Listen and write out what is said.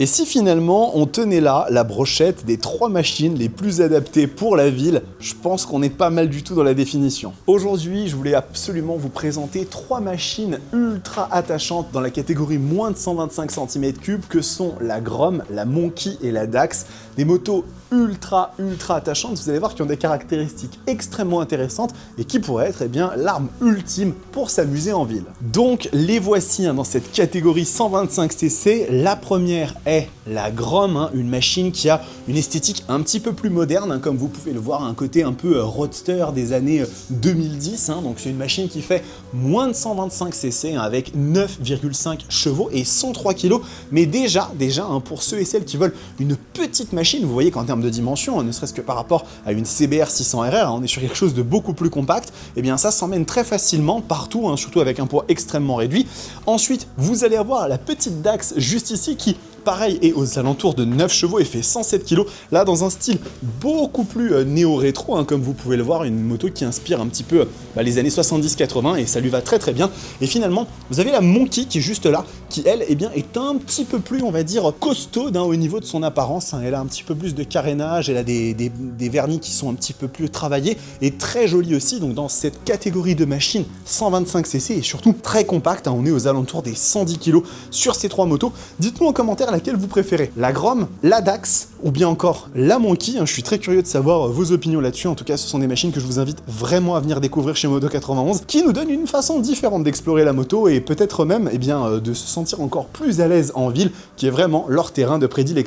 Et si finalement on tenait là la brochette des 3 machines les plus adaptées pour la ville, je pense qu'on est pas mal du tout dans la définition. Aujourd'hui, je voulais absolument vous présenter 3 machines ultra attachantes dans la catégorie moins de 125 cm3 que sont la Grom, la Monkey et la Dax. Des motos ultra attachantes, vous allez voir, qui ont des caractéristiques extrêmement intéressantes et qui pourraient être l'arme ultime pour s'amuser en ville. Donc les voici dans cette catégorie 125cc. La première est la Grom, une machine qui a une esthétique un petit peu plus moderne, comme vous pouvez le voir, un côté un peu roadster des années 2010. Donc c'est une machine qui fait moins de 125cc avec 9,5 chevaux et 103 kg. Mais déjà pour ceux et celles qui veulent une petite machine, vous voyez qu'en termes de dimension, ne serait-ce que par rapport à une CBR 600RR, on est sur quelque chose de beaucoup plus compact, et bien ça s'emmène très facilement partout, surtout avec un poids extrêmement réduit. Ensuite, vous allez avoir la petite Dax juste ici qui, pareil, est aux alentours de 9 chevaux et fait 107 kg, là dans un style beaucoup plus néo-rétro, comme vous pouvez le voir, une moto qui inspire un petit peu les années 70-80 et ça lui va très bien. Et finalement, vous avez la Monkey qui est juste là, qui elle est un petit peu plus, on va dire, costaude au niveau de son apparence. Elle a un petit peu plus de carénage, elle a des vernis qui sont un petit peu plus travaillés et très jolis aussi. Donc dans cette catégorie de machines 125cc et surtout très compacte, on est aux alentours des 110 kg sur ces 3 motos. Dites-nous en commentaire laquelle vous préférez, la Grom, la Dax ou bien encore la Monkey. Je suis très curieux de savoir vos opinions là-dessus. En tout cas, ce sont des machines que je vous invite vraiment à venir découvrir chez Moto 91, qui nous donnent une façon différente d'explorer la moto et peut-être même de se sentir encore plus à l'aise en ville, qui est vraiment leur terrain de prédilection.